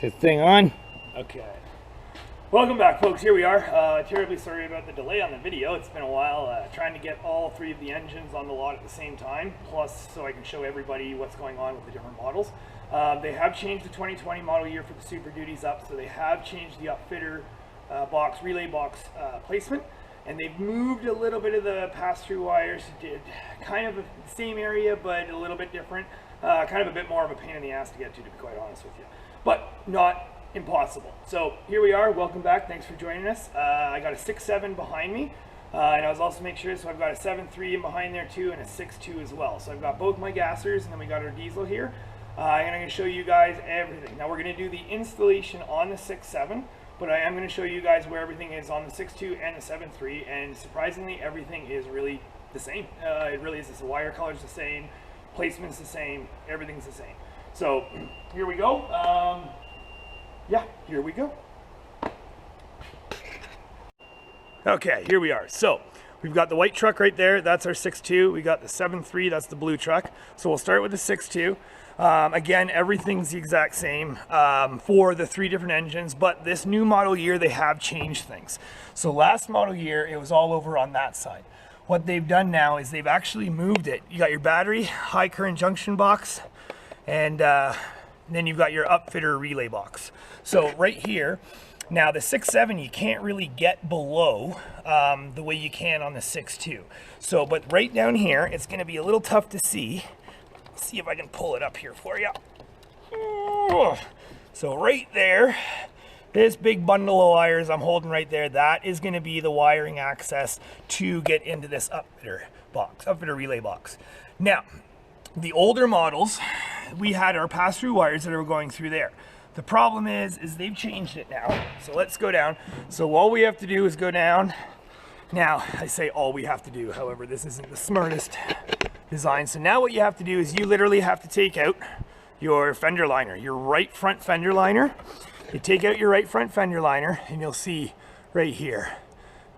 Is this thing on? Okay. Welcome back, folks. Here we are. Terribly sorry about the delay on the video. It's been a while trying to get all three of the engines on the lot at the same time, plus so I can show everybody what's going on with the different models. They have changed the 2020 model year for the Super Duties up, so they have changed the upfitter box, relay box placement, and they've moved a little bit of the pass-through wires. Did kind of the same area, but a little bit different. Kind of a bit more of a pain in the ass to get to be quite honest with you. But not impossible. So here we are. Welcome back. Thanks for joining us. I got a 6.7 behind me, and I was also making sure, so I've got a 7.3 in behind there too, and a 6.2 as well. So I've got both my gassers, and then we got our diesel here, and I'm going to show you guys everything. Now we're going to do the installation on the 6.7, but I am going to show you guys where everything is on the 6.2 and the 7.3, and surprisingly everything is really the same. It really is. The wire color's the same, placement's the same, everything's the same. So here we go. Yeah, here we go. Okay, here we are. So we've got the white truck right there. That's our 6.2. We got the 7.3. That's the blue truck. So we'll start with the 6.2. Again, everything's the exact same for the three different engines, but this new model year, they have changed things. So last model year, it was all over on that side. What they've done now is they've actually moved it. You got your battery, high current junction box, and then you've got your upfitter relay box. So right here, now the 6.7 you can't really get below the way you can on the 6.2. So, but right down here, it's going to be a little tough to see. Let's see if I can pull it up here for you. So right there, this big bundle of wires I'm holding right there, that is going to be the wiring access to get into this upfitter box, upfitter relay box. Now, the older models, we had our pass-through wires that are going through there. The problem is they've changed it now. So let's go down. So all we have to do is go down. Now, I say all we have to do, however, this isn't the smartest design. So now what you have to do is you literally have to take out your fender liner, your right front fender liner. You take out your right front fender liner and you'll see right here,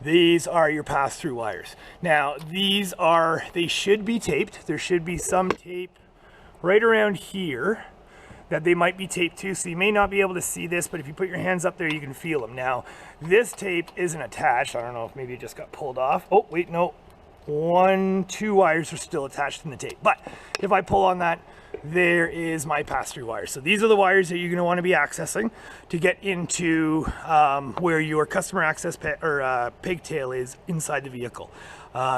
these are your pass-through wires. Now, they should be taped. There should be some tape right around here that they might be taped to, so you may not be able to see this, but if you put your hands up there, you can feel them. Now, this tape isn't attached. I don't know if maybe it just got pulled off. Oh, wait, no. 2 wires are still attached in the tape. But if I pull on that, there is my pass-through wire. So these are the wires that you're going to want to be accessing to get into where your customer access pigtail is inside the vehicle.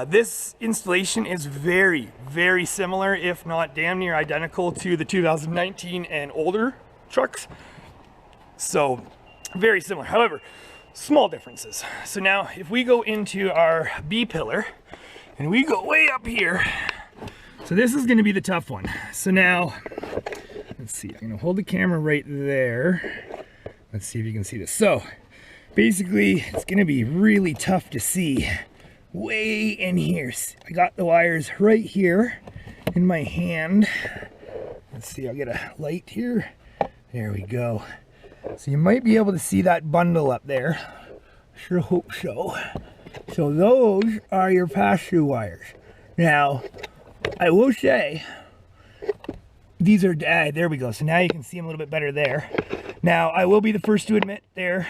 This installation is very, very similar, if not damn near identical to the 2019 and older trucks. So very similar. However, small differences. So now if we go into our B pillar and we go way up here, so this is going to be the tough one. So now, let's see, I'm going to hold the camera right there. Let's see if you can see this. So basically, it's going to be really tough to see way in here. I got the wires right here in my hand. Let's see, I'll get a light here. There we go. So you might be able to see that bundle up there. Sure hope so. So those are your pass-through wires. Now, I will say, these are, there we go. So now you can see them a little bit better there. Now, I will be the first to admit there,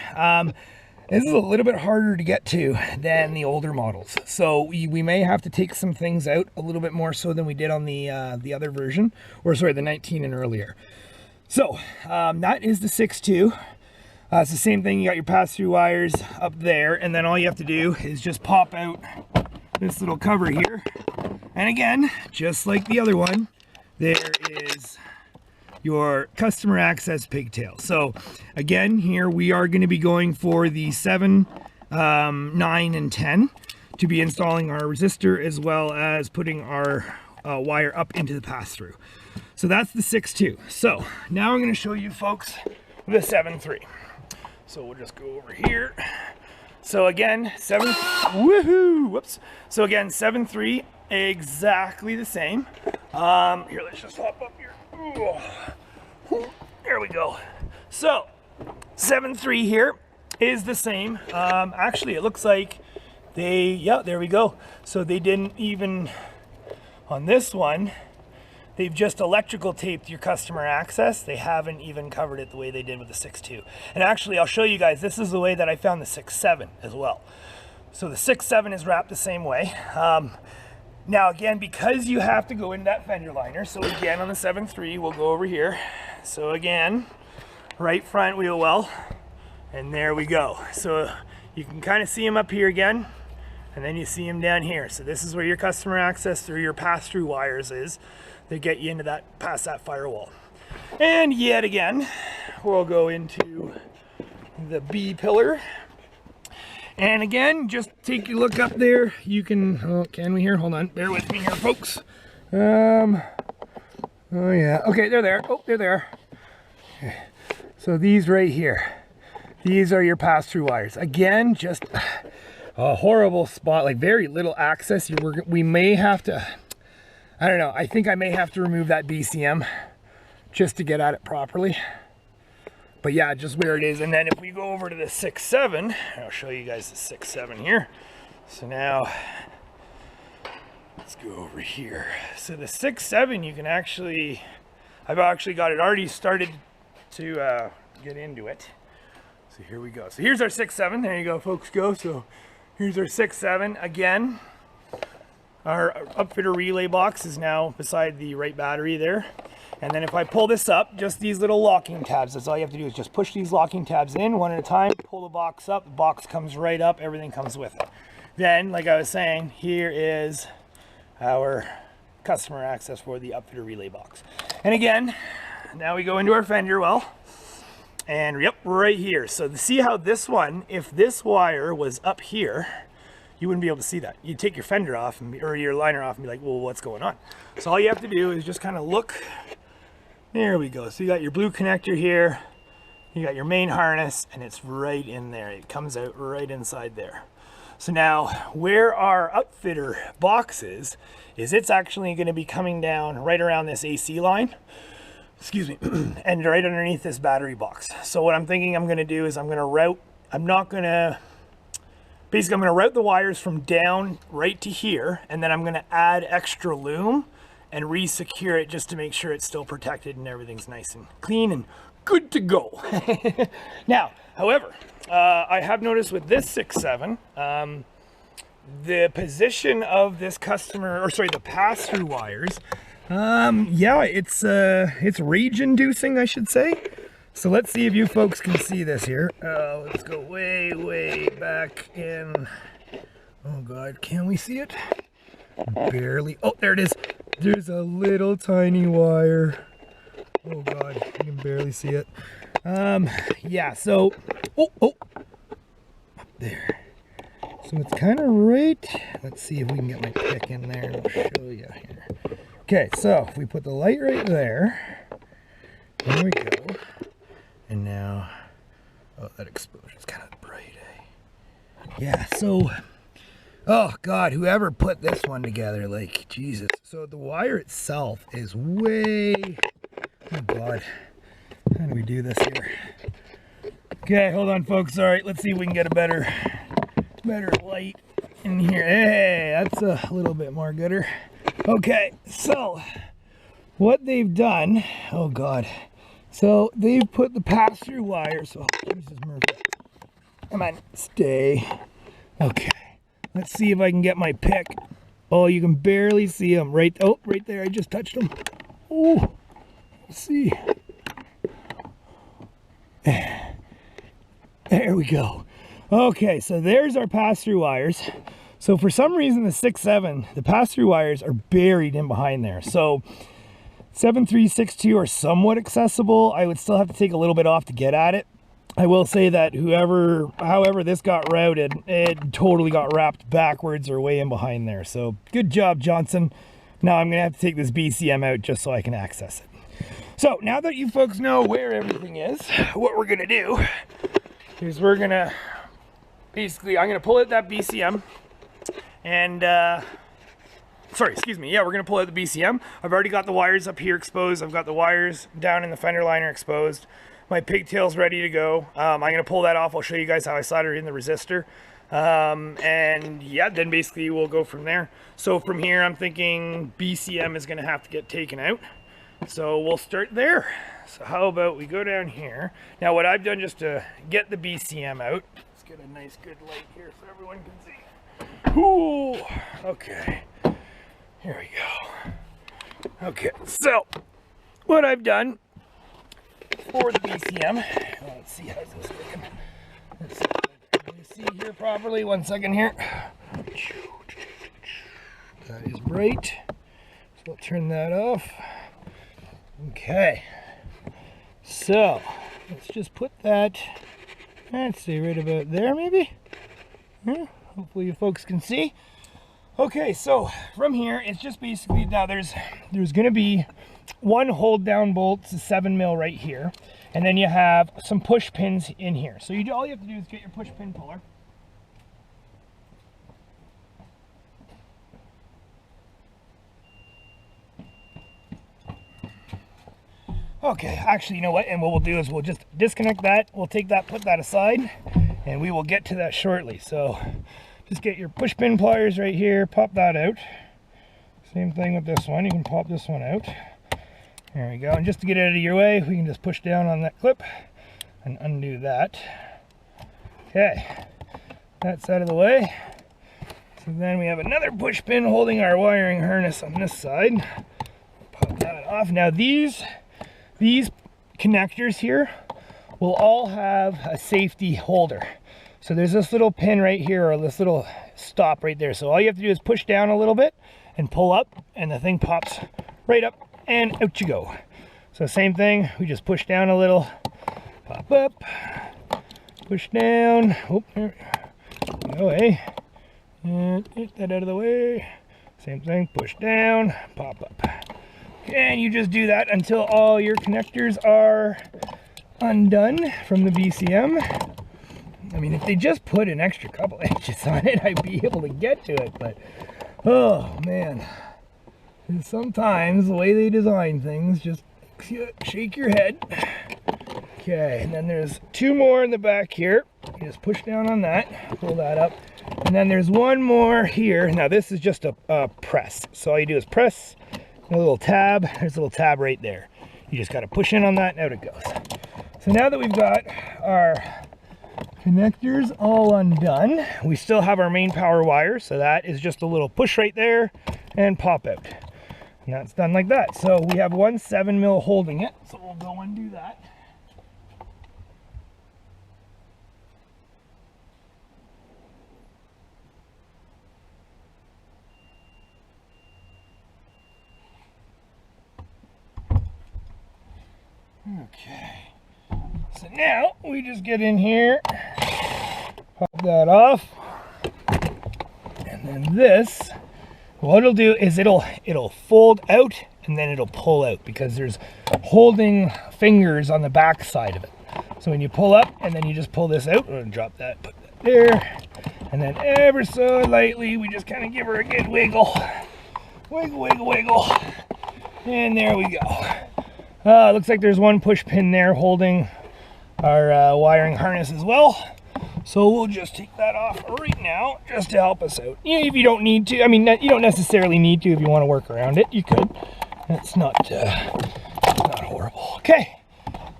this is a little bit harder to get to than the older models. So we may have to take some things out a little bit more so than we did on the other version, or sorry, the 19 and earlier. So that is the 6.2. It's the same thing. You got your pass-through wires up there, and then all you have to do is just pop out this little cover here. And again, just like the other one, there is your customer access pigtail. So again, here we are going to be going for the 7, 9, and 10 to be installing our resistor as well as putting our wire up into the pass-through. So that's the 6.2. So now I'm going to show you folks the 7.3. So we'll just go over here. So again, 7.3, exactly the same. Here, let's just hop up here. Ooh. There we go. So 7.3 here is the same. Actually, it looks like yeah, there we go. So they didn't even, on this one, they've just electrical taped your customer access. They haven't even covered it the way they did with the 6.2. And actually, I'll show you guys, this is the way that I found the 6.7 as well. So the 6.7 is wrapped the same way. Now again, because you have to go into that fender liner, so again on the 7.3, we'll go over here. So again, right front wheel well, and there we go. So you can kind of see them up here again, and then you see them down here. So this is where your customer access through your pass-through wires is. They get you into that, past that firewall. And yet again, we'll go into the B pillar. And again, just take a look up there. You can, oh, can we hear? Hold on, bear with me here, folks. Oh yeah, okay, they're there. Oh, they're there. Okay. So these right here, these are your pass-through wires. Again, just a horrible spot, like very little access. We may have to, I don't know, I think I may have to remove that BCM just to get at it properly. But yeah, just where it is. And then if we go over to the 6.7, I'll show you guys the 6.7 here. So now, let's go over here. So the 6.7, you can actually, I've actually got it already started to get into it. So here we go. So here's our 6.7. There you go, folks, go. So here's our 6.7. Again, our upfitter relay box is now beside the right battery there. And then if I pull this up, just these little locking tabs, that's all you have to do is just push these locking tabs in one at a time, pull the box up, the box comes right up, everything comes with it. Then, like I was saying, here is our customer access for the upfitter relay box. And again, now we go into our fender well, and yep, right here. So to see how this one, if this wire was up here, you wouldn't be able to see that. You'd take your fender off, or your liner off, and be like, well, what's going on? So all you have to do is just kind of look. There we go. So you got your blue connector here, you got your main harness, and it's right in there. It comes out right inside there. So now where our upfitter box is it's actually going to be coming down right around this AC line, excuse me, and right underneath this battery box. So what I'm thinking I'm going to do is I'm going to route the wires from down right to here, and then I'm going to add extra loom and re-secure it just to make sure it's still protected and everything's nice and clean and good to go. Now, however, I have noticed with this 6.7, the position of this customer, or sorry, the pass-through wires, yeah, it's rage-inducing, I should say. So let's see if you folks can see this here. Let's go way, way back in. Oh God, can we see it? Barely. Oh, there it is. There's a little tiny wire. Oh God, you can barely see it. Yeah, so, oh, up there. So it's kind of right. Let's see if we can get my pick in there and I'll show you here. Okay, so if we put the light right there, there we go. And now, oh, that exposure's kind of bright, eh? Yeah, so, oh God, whoever put this one together, like, Jesus. So the wire itself is way, oh God, how do we do this here? Okay, hold on, folks. All right, let's see if we can get a better light in here. Hey, that's a little bit more gooder. Okay, so what they've done, oh God. So they've put the pass-through wires. Oh, Jesus, Murphy. Come on, stay. Okay, let's see if I can get my pick. Oh, you can barely see them. Right there. I just touched them. Oh, let's see. There we go. Okay, so there's our pass-through wires. So for some reason, the 6.7, the pass-through wires are buried in behind there. So 7.3, 6.2 are somewhat accessible. I would still have to take a little bit off to get at it. I will say that however this got routed, it totally got wrapped backwards or way in behind there. So good job, Johnson. Now I'm gonna have to take this BCM out just so I can access it. So now that you folks know where everything is, what we're gonna do is we're gonna, basically, I'm gonna pull out that BCM and, sorry, excuse me, yeah, we're gonna pull out the BCM. I've already got the wires up here exposed. I've got the wires down in the fender liner exposed. My pigtail's ready to go. I'm gonna pull that off. I'll show you guys how I solder in the resistor. And yeah, then basically we'll go from there. So from here, I'm thinking BCM is going to have to get taken out. So we'll start there. So how about we go down here. Now what I've done just to get the BCM out, let's get a nice good light here so everyone can see. Ooh, okay, here we go. Okay, so what I've done for the BCM, let's see how's this looking. Let's see if I can see here properly. One second here. That is bright. So I'll turn that off. Okay. So let's just put that, let's see, right about there maybe. Yeah, hopefully you folks can see. Okay, so from here it's just basically, now there's going to be one hold down bolt, it's a 7 mil right here, and then you have some push pins in here. So all you have to do is get your push pin puller. Okay, actually, you know what? And what we'll do is we'll just disconnect that. We'll take that, put that aside, and we will get to that shortly. So just get your push pin pliers right here, pop that out. Same thing with this one. You can pop this one out. There we go. And just to get it out of your way, we can just push down on that clip and undo that. Okay, that's out of the way. So then we have another push pin holding our wiring harness on this side. Pop that off. Now these connectors here will all have a safety holder. So there's this little pin right here, or this little stop right there. So all you have to do is push down a little bit and pull up, and the thing pops right up and out you go. So same thing, we just push down a little, pop up, push down, oh, there we go, hey, and get that out of the way. Same thing, push down, pop up. And you just do that until all your connectors are undone from the BCM. I mean, if they just put an extra couple inches on it, I'd be able to get to it, but oh man. And sometimes the way they design things, just shake your head. Okay, and then there's two more in the back here. You just push down on that, pull that up. And then there's one more here. Now this is just a press. So all you do is press. A little tab, there's a little tab right there. You just got to push in on that and out it goes. So now that we've got our connectors all undone, we still have our main power wire. So that is just a little push right there and pop out. And that's done like that. So we have one 7 mil holding it. So we'll go and do that. Okay, so now we just get in here, pop that off, and then this, what it'll do is it'll fold out and then it'll pull out because there's holding fingers on the back side of it. So when you pull up and then you just pull this out, we're gonna drop that, put that there, and then ever so lightly we just kind of give her a good wiggle, wiggle, wiggle, wiggle, and there we go. Looks like there's one push pin there holding our wiring harness as well. So we'll just take that off right now just to help us out. If you don't need to, I mean, you don't necessarily need to if you want to work around it, you could. It's not horrible. Okay,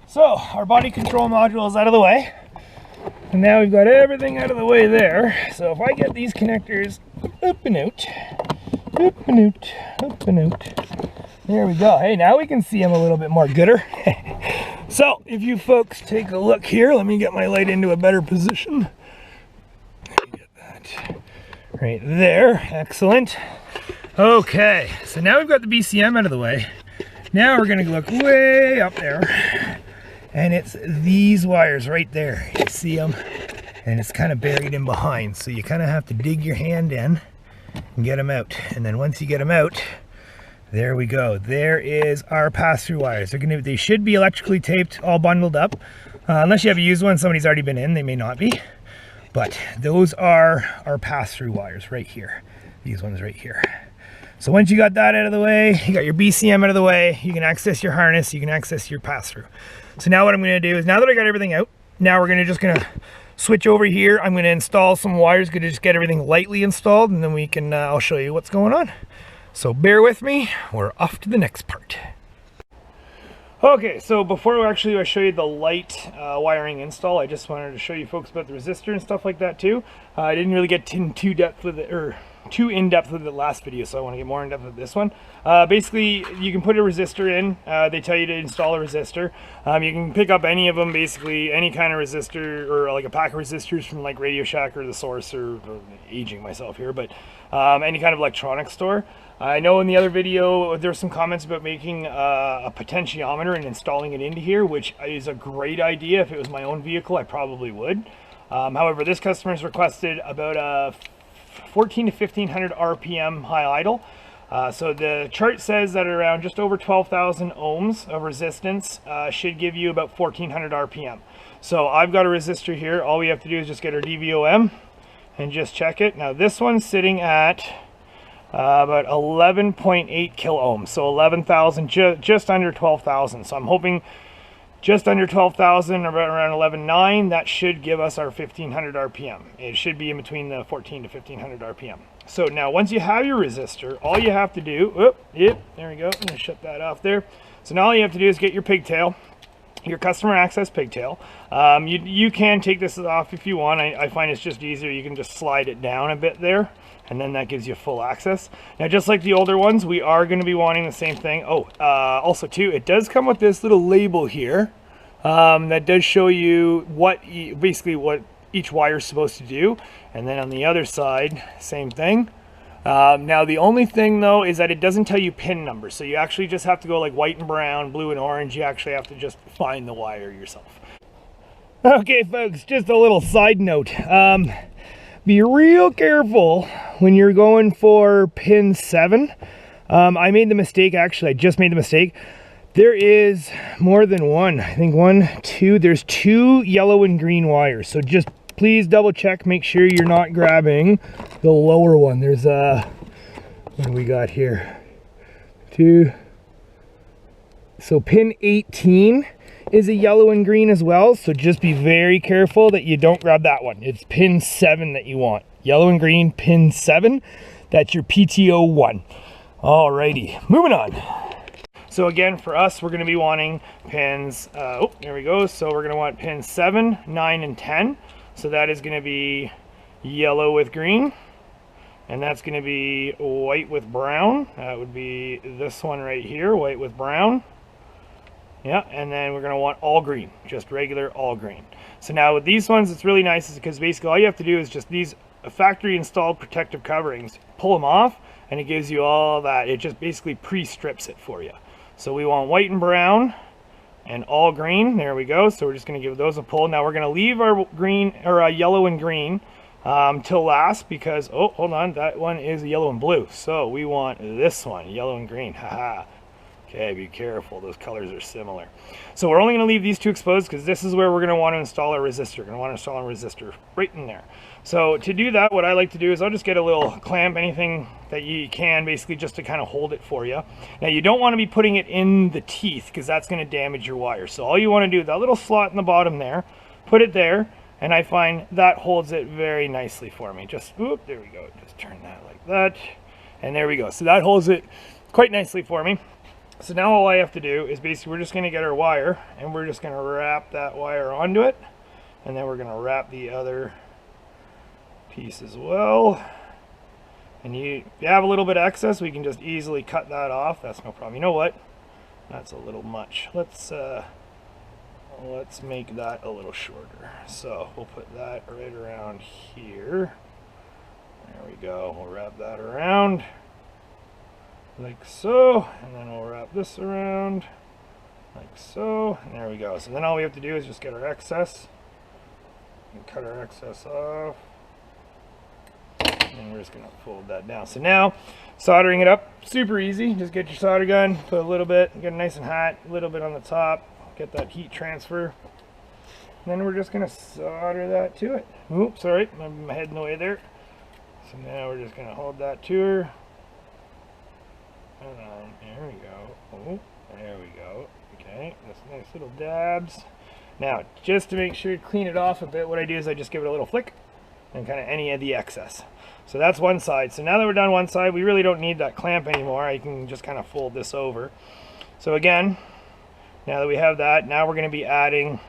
so our body control module is out of the way. And now we've got everything out of the way there. So if I get these connectors up and out, up and out, up and out. There we go. Hey, now we can see them a little bit more gooder. So if you folks take a look here, let me get my light into a better position. Let me get that right there. Excellent. Okay, so now we've got the BCM out of the way. Now we're going to look way up there, and it's these wires right there. You see them, and it's kind of buried in behind, so you kind of have to dig your hand in and get them out. And then once you get them out, there we go. There is our pass-through wires. They should be electrically taped, all bundled up. Unless you have a used one, somebody's already been in, they may not be. But those are our pass-through wires right here. These ones right here. So once you got that out of the way, you got your BCM out of the way, you can access your harness, you can access your pass-through. So now what I'm going to do is, now that I got everything out, now we're just going to switch over here. I'm going to install some wires, going to just get everything lightly installed, and then we can, I'll show you what's going on. So bear with me, we're off to the next part. Okay, so before I show you the light wiring install, I just wanted to show you folks about the resistor and stuff like that too. I didn't really get too in-depth with the last video, so I want to get more in depth with this one. Basically, you can put a resistor in. They tell you to install a resistor. You can pick up any of them, basically any kind of resistor, or like a pack of resistors from like Radio Shack or The Source, or aging myself here, but any kind of electronics store. I know in the other video there were some comments about making a potentiometer and installing it into here, which is a great idea. If it was my own vehicle, I probably would. However, this customer's requested about a 14 to 1500 RPM high idle. So the chart says that around just over 12,000 ohms of resistance should give you about 1400 RPM. So I've got a resistor here. All we have to do is just get our DVOM and just check it. Now this one's sitting at about 11.8 kilo ohms, so 11,000, just under 12,000. So I'm hoping just under 12,000, around 11.9, that should give us our 1500 RPM. It should be in between the 14 to 1500 RPM. So now once you have your resistor, all you have to do, there we go, I'm gonna shut that off there. So now all you have to do is get your pigtail, your customer access pigtail. You can take this off if you want. I find it's just easier. You can just slide it down a bit there, and then that gives you full access. Now, just like the older ones, we are going to be wanting the same thing. Also too, it does come with this little label here that does show you basically what each wire is supposed to do. And then on the other side, same thing. Now the only thing though is that it doesn't tell you pin numbers, so you actually just have to go like white and brown, blue and orange. You actually have to just find the wire yourself. Okay folks, just a little side note. Be real careful when you're going for pin 7. I made the mistake, actually I just made the mistake. There is more than one, I think 1, 2, there's 2 yellow and green wires, so just please double check, make sure you're not grabbing the lower one. There's what do we got here? 2. So pin 18 is a yellow and green as well, so just be very careful that you don't grab that one. It's pin 7 that you want. Yellow and green, pin 7. That's your PTO 1. Alrighty, moving on. So again, for us, we're going to be wanting pins, there we go. So we're going to want pins 7, 9, and 10. So that is going to be yellow with green, and that's going to be white with brown. That would be this one right here, white with brown. Yeah, and then we're going to want all green, just regular all green. So now with these ones, it's really nice because basically all you have to do is just these factory installed protective coverings, pull them off, and it gives you all that. It just basically pre-strips it for you. So we want white and brown and all green. There we go. So we're just going to give those a pull. Now we're going to leave our green or yellow and green till last because, oh, hold on, that one is yellow and blue. So we want this one, yellow and green. Haha. Okay, be careful. Those colors are similar. So we're only going to leave these two exposed because this is where we're going to want to install our resistor. We're going to want to install a resistor right in there. So to do that, what I like to do is I'll just get a little clamp, anything that you can, basically just to kind of hold it for you. Now you don't want to be putting it in the teeth because that's going to damage your wire. So all you want to do, that little slot in the bottom there, put it there, and I find that holds it very nicely for me. Just, whoop, there we go. Just turn that like that, and there we go. So that holds it quite nicely for me. So now all I have to do is basically we're just going to get our wire, and we're just going to wrap that wire onto it, and then we're going to wrap the other piece as well. And if you have a little bit of excess, we can just easily cut that off. That's no problem. You know what? That's a little much. Let's make that a little shorter. So we'll put that right around here. There we go. We'll wrap that around like so, and then we'll wrap this around like so, and there we go. So then all we have to do is just get our excess and cut our excess off, and we're just going to fold that down. So now soldering it up, super easy. Just get your solder gun, put a little bit, get it nice and hot, a little bit on the top, get that heat transfer, and then we're just going to solder that to it. Oops, sorry, my head in the way there. So now we're just going to hold that to her. Hold on, there we go. Oh, there we go. Okay, that's nice little dabs. Now, just to make sure to clean it off a bit, what I do is I just give it a little flick and kind of any of the excess. So that's one side. So now that we're done one side, we really don't need that clamp anymore. I can just kind of fold this over. So again, now that we have that, now we're going to be adding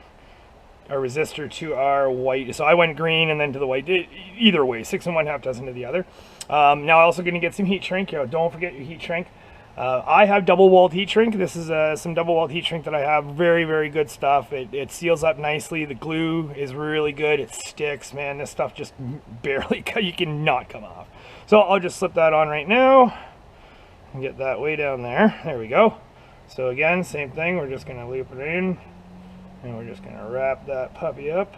our resistor to our white. So I went green and then to the white. Either way, 6 1/2 dozen to the other. Now also going to get some heat shrink. Don't forget your heat shrink. I have double walled heat shrink. This is some double walled heat shrink that I have. Very, very good stuff. It seals up nicely. The glue is really good. It sticks, man. This stuff just barely, you cannot come off. So I'll just slip that on right now and get that way down there. There we go. So again, same thing. We're just going to loop it in and we're just going to wrap that puppy up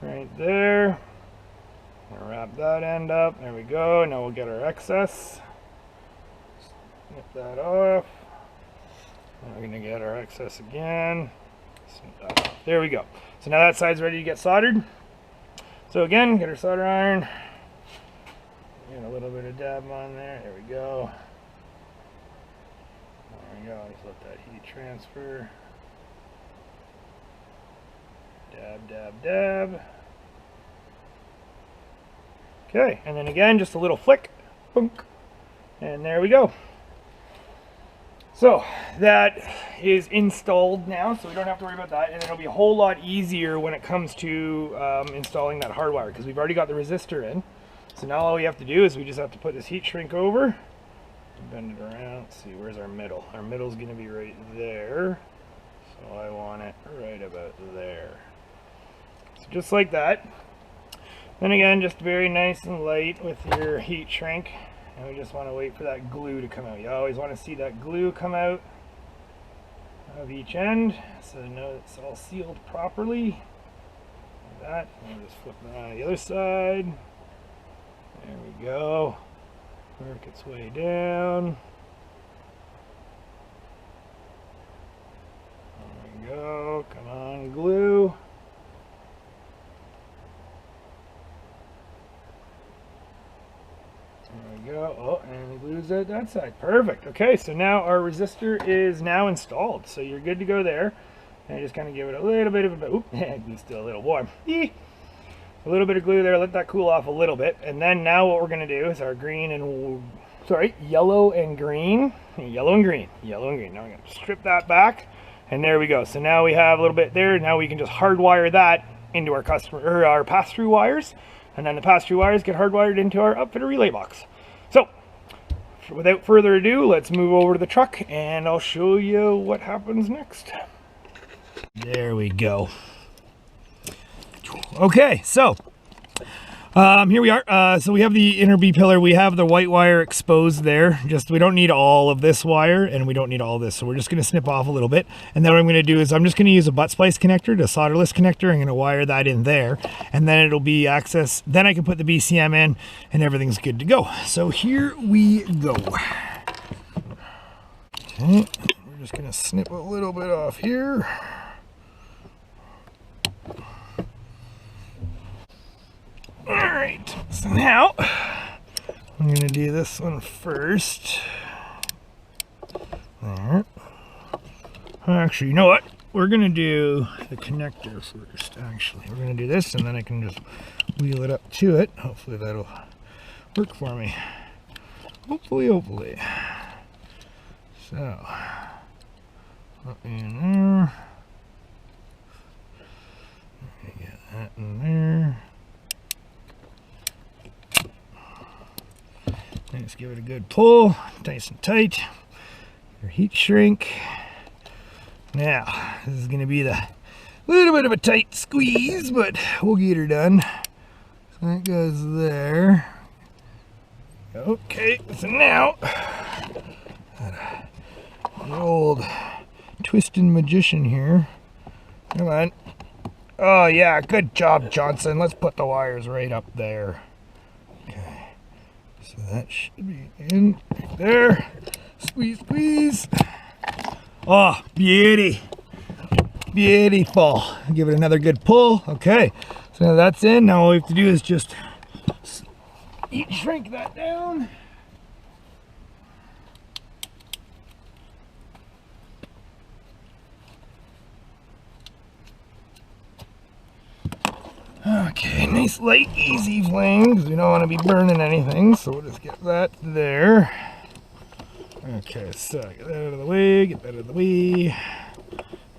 right there. Wrap that end up. There we go. Now we'll get our excess. Snip that off. And we're going to get our excess again. Snip that off. There we go. So now that side's ready to get soldered. So again, get our solder iron. Get a little bit of dab on there. There we go. There we go. Just let that heat transfer. Dab, dab, dab. Okay, and then again, just a little flick. Boom. And there we go. So that is installed now, so we don't have to worry about that, and it'll be a whole lot easier when it comes to installing that hardwire, because we've already got the resistor in. So now all we have to do is we just have to put this heat shrink over, bend it around. Let's see, where's our middle? Our middle's going to be right there, so I want it right about there. So just like that. Then again, just very nice and light with your heat shrink. And we just want to wait for that glue to come out. You always want to see that glue come out of each end, so you know it's all sealed properly. Like that. And we'll just flip it on the other side. There we go. Work its way down. There we go. Come on, glue. There we go. Oh, and the glue's at that side. Perfect. Okay, so now our resistor is now installed. So you're good to go there. And just kind of give it a little bit of a... Oop, it's still a little warm. A little bit of glue there. Let that cool off a little bit. And then now what we're going to do is our green and... Sorry, yellow and green. Yellow and green. Yellow and green. Now we're going to strip that back. And there we go. So now we have a little bit there. Now we can just hardwire that into our customer or our pass-through wires. And then the pass-through wires get hardwired into our upfitter relay box. So, without further ado, let's move over to the truck and I'll show you what happens next. There we go. Okay, so here we are. So we have the inner B pillar. We have the white wire exposed there. Just we don't need all of this wire and we don't need all this. So we're just going to snip off a little bit. And then what I'm going to do is I'm just going to use a butt splice connector, the solderless connector. I'm going to wire that in there and then it'll be access. Then I can put the BCM in and everything's good to go. So here we go. Okay, we're just going to snip a little bit off here. Alright, so now I'm going to do this one first. There. Actually, you know what? We're going to do the connector first, actually. We're going to do this and then I can just wheel it up to it. Hopefully that'll work for me. Hopefully. So, up in there. Get that in there. Just give it a good pull, nice and tight. Your heat shrink. Now, this is going to be the little bit of a tight squeeze, but we'll get her done. So that goes there. Okay, so now, the old twisting magician here. Come on. Oh yeah, good job, Johnson. Let's put the wires right up there. So that should be in right there. Squeeze, squeeze. Oh, beauty. Beautiful. Give it another good pull. Okay, so now that's in. Now all we have to do is just shrink that down. Okay, nice light, easy flame, because we don't want to be burning anything, so we'll just get that there. Okay, so get that out of the way, get that out of the way.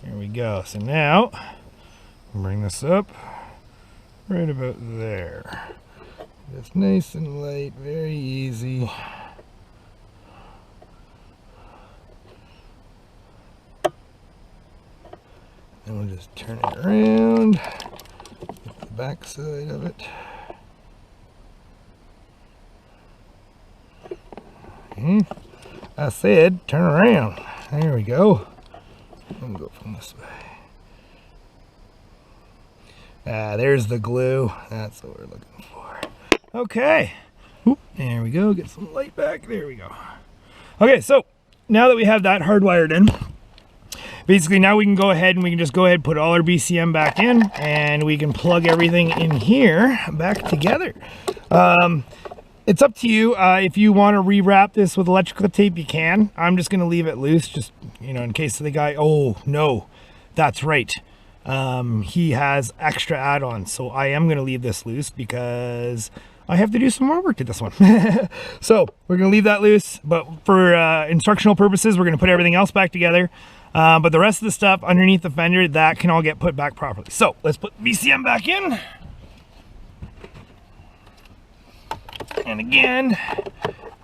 There we go. So now, bring this up right about there. It's nice and light, very easy. And we'll just turn it around, get the back side of it. I said turn around. There we go. I'm gonna go from this way. There's the glue. That's what we're looking for. Okay. Oop, there we go. Get some light back. There we go. Okay, so now that we have that hardwired in, basically now we can go ahead and we can just go ahead and put all our BCM back in, and we can plug everything in here back together. It's up to you. If you want to rewrap this with electrical tape, you can. I'm just going to leave it loose, just, you know, in case the guy, oh no, that's right. He has extra add-ons, so I am going to leave this loose because I have to do some more work to this one. So we're going to leave that loose, but for instructional purposes, we're going to put everything else back together. But the rest of the stuff underneath the fender, that can all get put back properly. So let's put BCM back in. And again,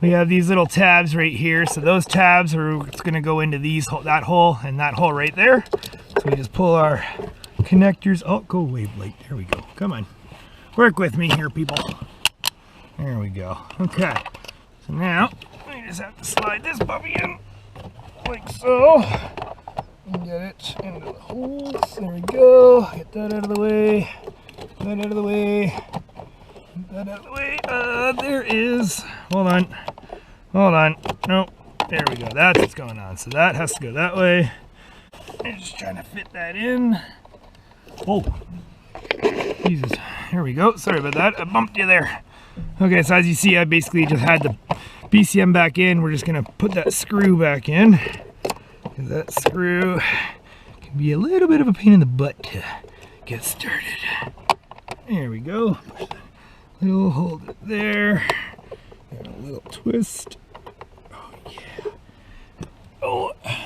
we have these little tabs right here. So those tabs are, it's going to go into that hole and that hole right there. So we just pull our connectors. Oh, go away, Blake. There we go. Come on. Work with me here, people. There we go. Okay. So now, we just have to slide this puppy in like so. And get it into the holes. There we go. Get that out of the way. Get that out of the way. Get that out of the way. There is. Hold on. Hold on. Nope. There we go. That's what's going on. So that has to go that way. I'm just trying to fit that in. Oh, Jesus. Here we go. Sorry about that. I bumped you there. Okay, so as you see, I basically just had the BCM back in. We're just going to put that screw back in. Because that screw can be a little bit of a pain in the butt to get started. There we go. Push that little, hold it there. And a little twist. Oh, yeah. Oh. I'm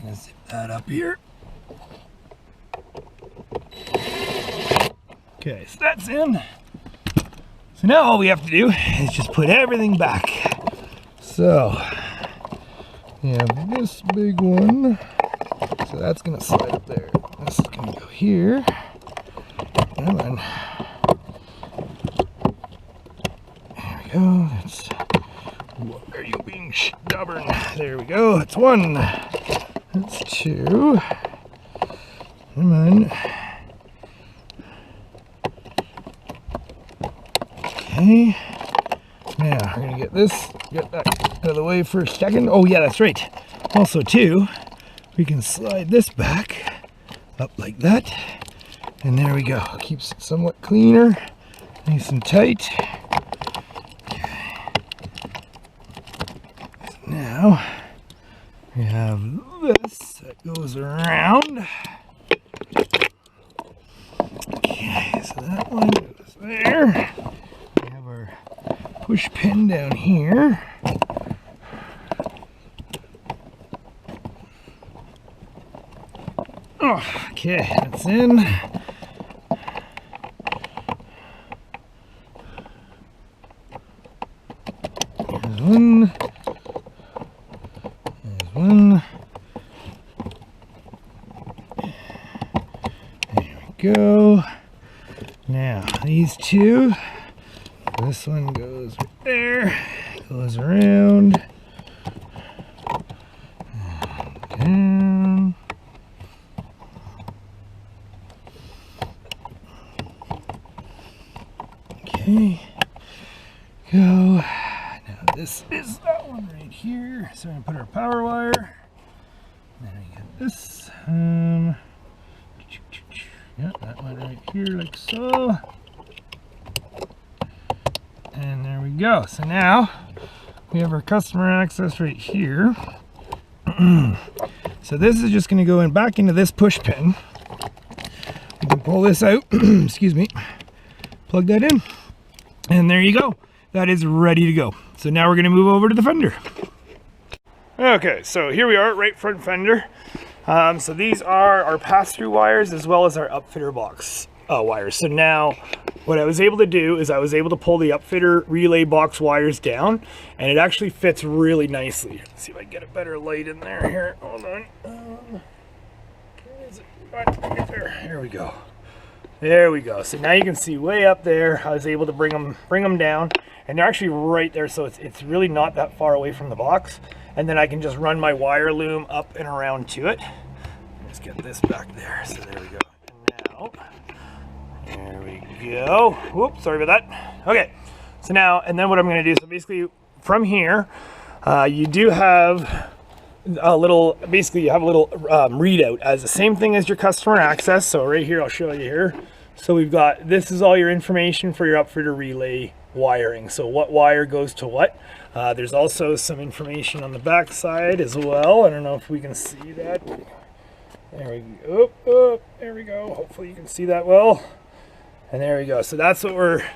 going to zip that up here. Okay, so that's in. So now all we have to do is just put everything back. So, we have this big one. So that's going to slide up there. This is going to go here. Come on. There we go. That's, what are you being stubborn? There we go. That's one. That's two. Come on. Okay. Now we're gonna get that out of the way for a second. Oh yeah, that's right. Also too, we can slide this back up like that. And there we go. Keeps it somewhat cleaner, nice and tight. Okay. So now we have this that goes around. Okay, so that one goes there. We have our push pin down here. Oh, okay, that's in. There's one. There's one. There we go. Now, these two, this one goes right there, goes around, and down. Okay, go. Now this is that one right here, so we're going to put our power wire, then we get this, yeah, that one right here like so. And there we go. So now we have our customer access right here. So this is just going to go in back into this push pin. We can pull this out, excuse me, plug that in, and there you go. That is ready to go. So now we're gonna move over to the fender. Okay, so here we are, right front fender. So these are our pass-through wires as well as our upfitter box wires. So now what I was able to do is I was able to pull the upfitter relay box wires down, and it actually fits really nicely. Let's see if I can get a better light in there here. Hold on. Where is it? Right there. Here we go. There we go. So now you can see way up there, I was able to bring them down, and they're actually right there, so it's really not that far away from the box. And then I can just run my wire loom up and around to it. Let's get this back there. So there we go. And now, there we go. Whoops, sorry about that. Okay, so now, and then what I'm going to do, so basically from here, you do have a little, basically you have a little readout as the same thing as your customer access. So right here, I'll show you here. So we've got, this is all your information for your upfitter relay wiring. So what wire goes to what. There's also some information on the back side as well. I don't know if we can see that. There we go. Oh, there we go. Hopefully you can see that well. And there we go. So that's what we're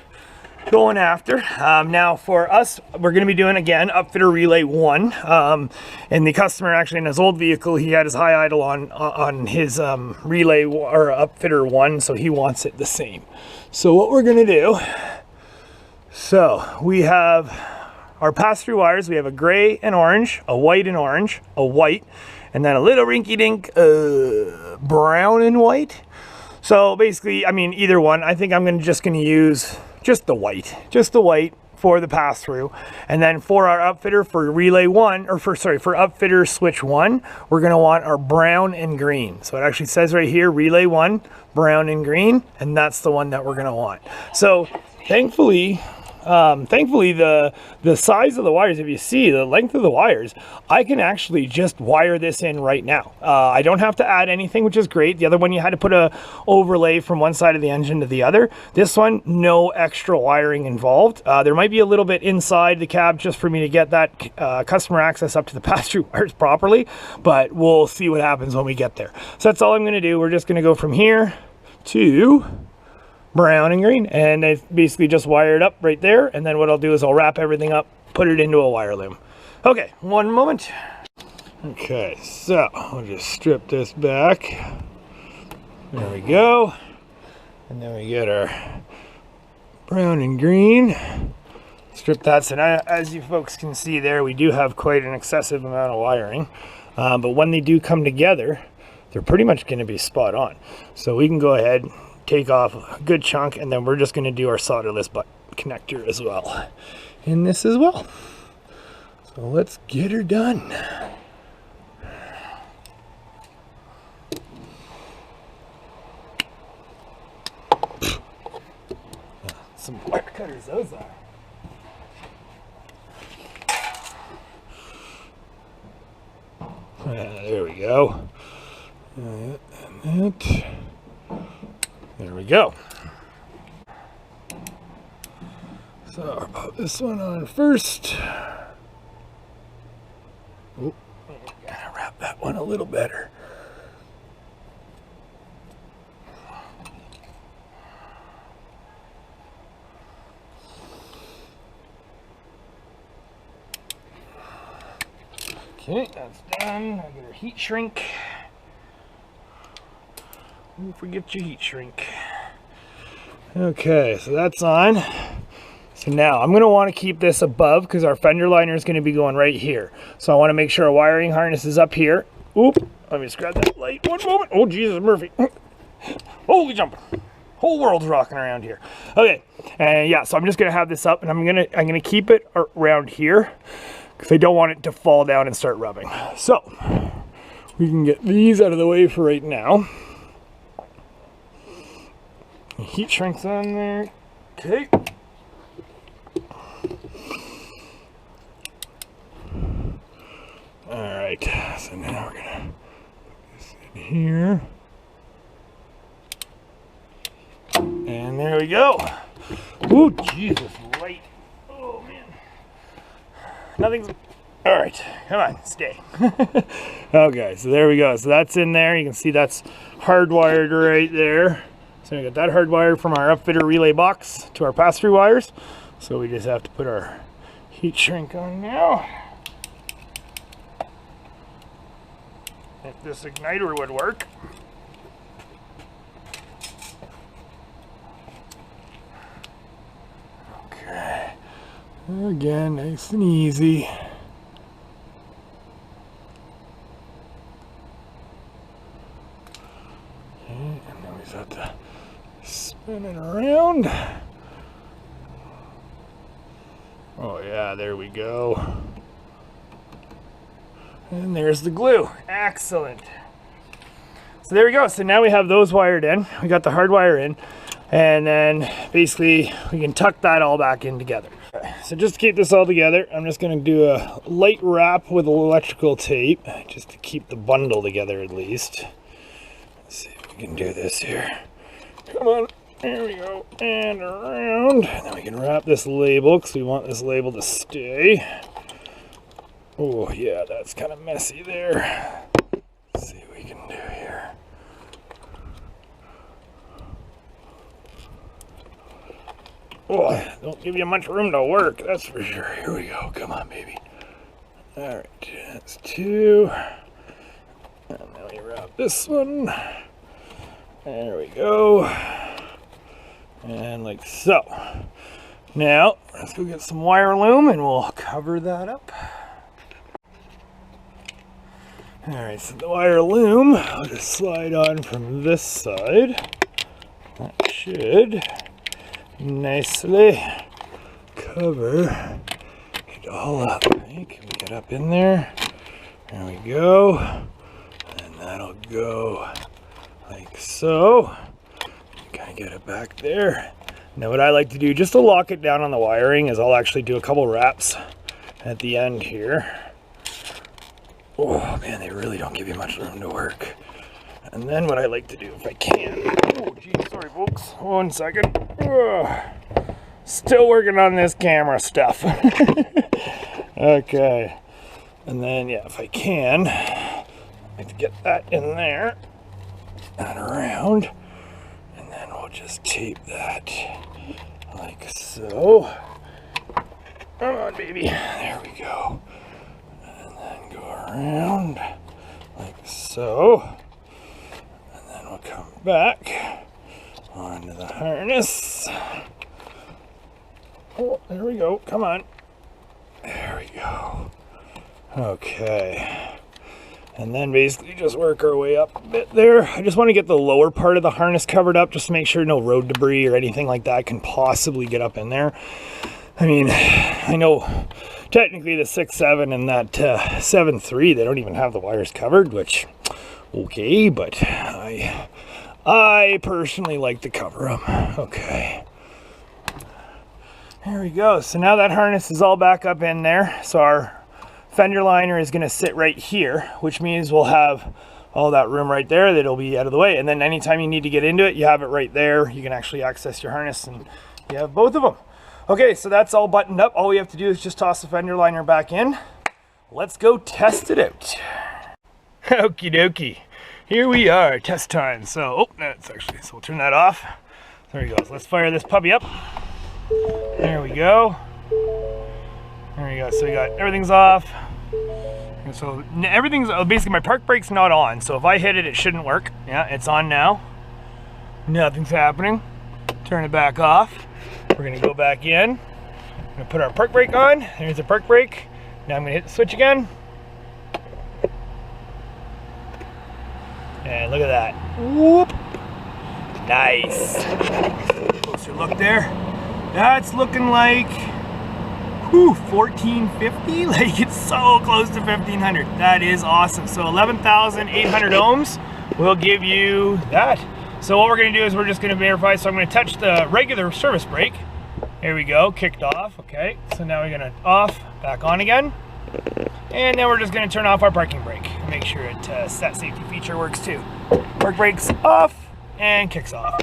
going after. Now for us, we're going to be doing again upfitter relay 1. And the customer actually in his old vehicle, he had his high idle on his relay or upfitter 1, so he wants it the same. So what we're going to do, so we have our pass-through wires. We have a gray and orange, a white and orange, a white, and then a little rinky-dink brown and white. So basically, I mean, either one. I think I'm just going to use just the white for the pass-through. And then for our upfitter for relay 1, or for upfitter switch 1, we're going to want our brown and green. So it actually says right here, relay 1, brown and green, and that's the one that we're going to want. So thankfully the size of the wires, if you see the length of the wires, I can actually just wire this in right now. I don't have to add anything, which is great. The other one, you had to put a overlay from one side of the engine to the other. This one, no extra wiring involved. There might be a little bit inside the cab just for me to get that customer access up to the pass-through wires properly, but we'll see what happens when we get there. So that's all I'm going to do. We're just going to go from here to brown and green, and I basically just wire it up right there, and then what I'll do is I'll wrap everything up, put it into a wire loom. Okay, one moment. Okay, so I'll just strip this back. There we go. And then we get our brown and green. Strip that. So now, as you folks can see there, we do have quite an excessive amount of wiring, but when they do come together, they're pretty much going to be spot on. So we can go ahead, take off a good chunk, and then we're just going to do our solderless butt connector as well in this as well. So let's get her done. Some wire cutters those are. There we go. And that. There we go. So I'll put this one on first. Oh, gotta wrap that one a little better. Okay, that's done. I get our heat shrink. Don't forget your heat shrink. Okay, so that's on. So now I'm going to want to keep this above because our fender liner is going to be going right here. So I want to make sure our wiring harness is up here. Oop, let me just grab that light. One moment. Oh, Jesus, Murphy. Holy jumping. Whole world's rocking around here. Okay, and yeah, so I'm just going to have this up, and I'm going to keep it around here because I don't want it to fall down and start rubbing. So we can get these out of the way for right now. Heat shrinks on there. Okay. Alright, so now we're gonna put this in here. And there we go. Ooh, Jesus, light. Oh, man. Nothing's... Alright, come on, stay. Okay, so there we go. So that's in there. You can see that's hardwired right there. So we got that hardwired from our upfitter relay box to our pass-through wires. So we just have to put our heat shrink on now. If this igniter would work. Okay. Again, nice and easy. Okay, and then we just have to spin it around. Oh yeah, there we go. And there's the glue. Excellent. So there we go. So now we have those wired in. We got the hard wire in. And then basically we can tuck that all back in together. So just to keep this all together, I'm just going to do a light wrap with electrical tape, just to keep the bundle together at least. Let's see if we can do this here. Come on. There we go. And around. And then we can wrap this label because we want this label to stay. Oh yeah, that's kind of messy there. Let's see what we can do here. Oh, don't give you much room to work, that's for sure. Here we go. Come on, baby. All right, that's two. And then we wrap this one. There we go. And like so. Now, let's go get some wire loom and we'll cover that up. All right, so the wire loom, I'll just slide on from this side. That should nicely cover it all up. Okay, can we get up in there? There we go. And that'll go like so. Kind of get it back there. Now what I like to do, just to lock it down on the wiring, is I'll actually do a couple wraps at the end here. Oh man, they really don't give you much room to work. And then what I like to do, if I can, oh geez, sorry folks, 1 second. Still working on this camera stuff. Okay, and then yeah, if I can, I like to get that in there and around, and then we'll just tape that like so. Come on baby, there we go. Around like so, and then we'll come back onto the harness. Oh, there we go. Come on. There we go. Okay. And then basically just work our way up a bit there. I just want to get the lower part of the harness covered up just to make sure no road debris or anything like that can possibly get up in there. I mean, I know technically the 6.7 and that 7.3, they don't even have the wires covered, which, okay, but I personally like to cover them. Okay. There we go. So now that harness is all back up in there. So our fender liner is going to sit right here, which means we'll have all that room right there that'll be out of the way. And then anytime you need to get into it, you have it right there. You can actually access your harness and you have both of them. Okay, so that's all buttoned up. All we have to do is just toss the fender liner back in. Let's go test it out. Okie dokie. Here we are, test time. So, oh, that's actually, so we'll turn that off. There we go. So let's fire this puppy up. There we go. There we go. So we got everything's off. And so everything's, basically my park brake's not on. So if I hit it, it shouldn't work. Yeah, it's on now. Nothing's happening. Turn it back off. We're gonna go back in. I'm gonna put our park brake on. There's the park brake. Now I'm gonna hit the switch again. And look at that. Whoop. Nice. Closer look there. That's looking like 1450. Like it's so close to 1500. That is awesome. So 11,800 ohms will give you that. So what we're going to do is we're just going to verify. So I'm going to touch the regular service brake. Here we go, kicked off. Okay, so now we're going to off, back on again. And then we're just going to turn off our parking brake. Make sure it that safety feature works too. Park brake's off and kicks off.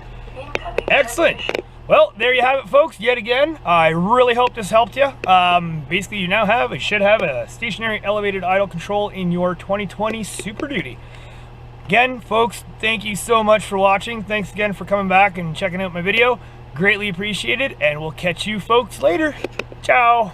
Excellent. Well, there you have it, folks. Yet again, I really hope this helped you. Basically, you should have a stationary elevated idle control in your 2020 Super Duty. Again, folks, thank you so much for watching. Thanks again for coming back and checking out my video. Greatly appreciated, and we'll catch you folks later. Ciao.